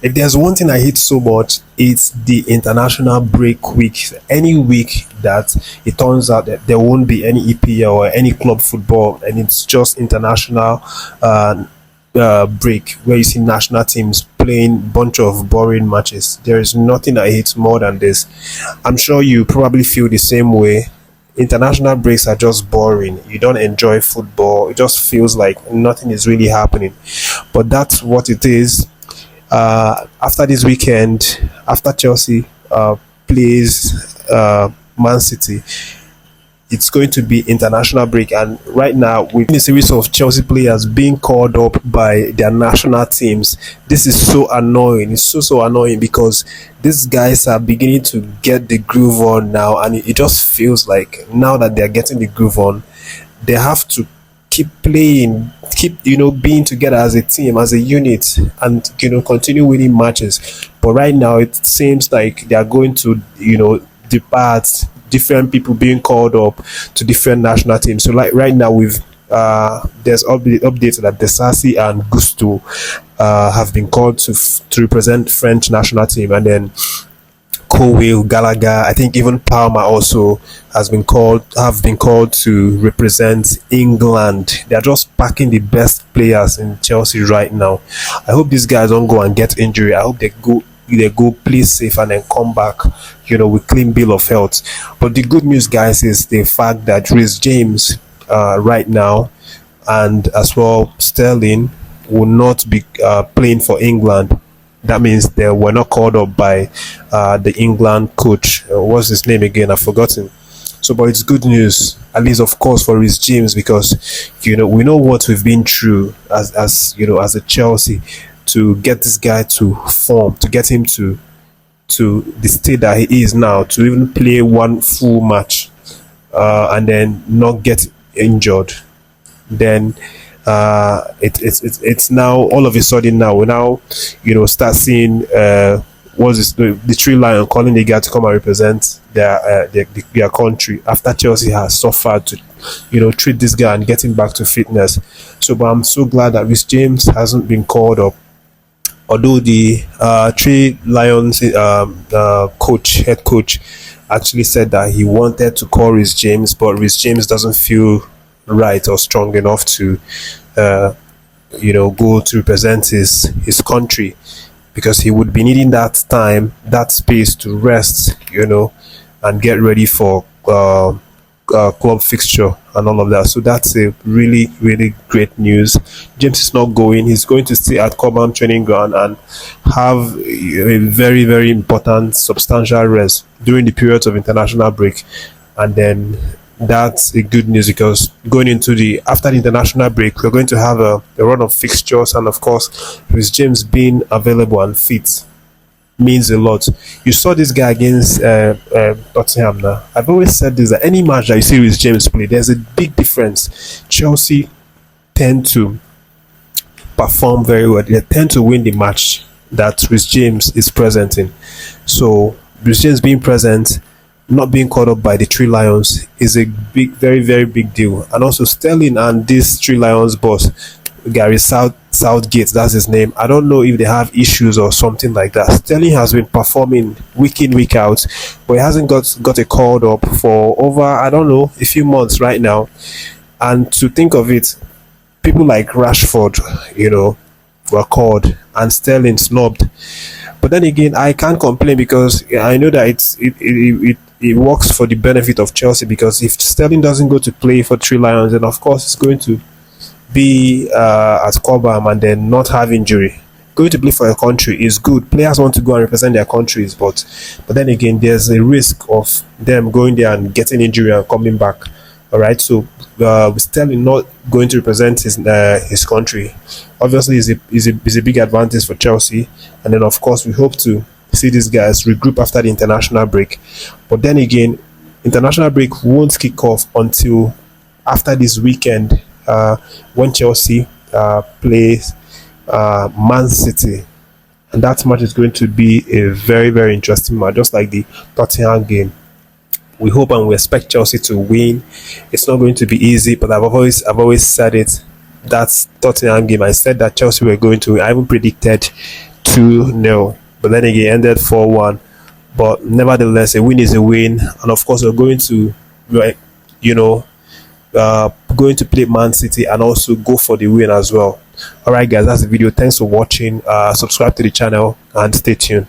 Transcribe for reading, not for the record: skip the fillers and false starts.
If there's one thing I hate so much, it's the international break week. Any week that it turns out that there won't be any EPL or any club football, and it's just international uh, break where you see national teams playing bunch of boring matches. There is nothing I hate more than this. I'm sure you probably feel the same way. International breaks are just boring. You don't enjoy football. It just feels like nothing is really happening. But that's what it is. After this weekend, after Chelsea plays Man City, it's going to be international break. And right now, with a series of Chelsea players being called up by their national teams, this is so annoying. It's so annoying because these guys are beginning to get the groove on now, and it just feels like now that they're getting the groove on, they have to keep playing, keep being together as a team, as a unit, and continue winning matches. But right now it seems like they are going to depart, different people being called up to different national teams. So like right now we've there's updates that Desasi and Gusto have been called to represent French national team, and then Colwill, Gallagher, I think even Palmer also have been called to represent England. They are just packing the best players in Chelsea right now. I hope these guys don't go and get injury. I hope they go play safe and then come back, with clean bill of health. But the good news, guys, is the fact that Reece James right now, and as well Sterling, will not be playing for England. That means they were not called up by the England coach. What's his name again? I've forgotten. So, but it's good news, at least, of course, for Reece James, because we know what we've been through as a Chelsea, to get this guy to form, to get him to the state that he is now, to even play one full match, and then not get injured. Then it's now all of a sudden now we now start seeing what's this, the Three Lion calling the guy to come and represent their country after Chelsea has suffered to treat this guy and get him back to fitness. So, but I'm so glad that Reece James hasn't been called up, although the Three Lions head coach actually said that he wanted to call Reece James, but Reece James doesn't feel right or strong enough to go to represent his country, because he would be needing that time, that space to rest, and get ready for club fixture and all of that. So that's a really, really great news. James is not going. He's going to stay at Cobham training ground and have a very, very important, substantial rest during the periods of international break. And then that's a good news, because going into after the international break, we're going to have a run of fixtures, and of course, with James being available and fit means a lot. You saw this guy against Tottenham. Now, I've always said this, that any match that you see with James play, there's a big difference. Chelsea tend to perform very well. They tend to win the match that Reece James is present in. So Reece James being present, not being caught up by the Three Lions, is a big, very, very big deal. And also Sterling and this Three Lions boss, Gary Southgate, that's his name. I don't know if they have issues or something like that. Sterling has been performing week in, week out, but he hasn't got a called up for over, I don't know, a few months right now. And to think of it, people like Rashford, were called, and Sterling snubbed. But then again, I can't complain, because I know that it works for the benefit of Chelsea, because if Sterling doesn't go to play for Three Lions, then of course it's going to be at Cobham and then not have injury. Going to play for a country is good. Players want to go and represent their countries, but then again, there's a risk of them going there and getting injury and coming back. All right, so Sterling not going to represent his country, obviously is a big advantage for Chelsea. And then of course we hope to see these guys regroup after the international break. But then again, international break won't kick off until after this weekend, when Chelsea plays Man City, and that match is going to be a very, very interesting match, just like the Tottenham game. We hope and we expect Chelsea to win. It's not going to be easy, but I've always said it. That's Tottenham game. I said that Chelsea were going to win. I even predicted 2-0, but then again ended 4-1. But nevertheless, a win is a win, and of course we're going to, like, you know, going to play Man City and also go for the win as well. All right, guys, that's the video. Thanks for watching. Subscribe to the channel and stay tuned.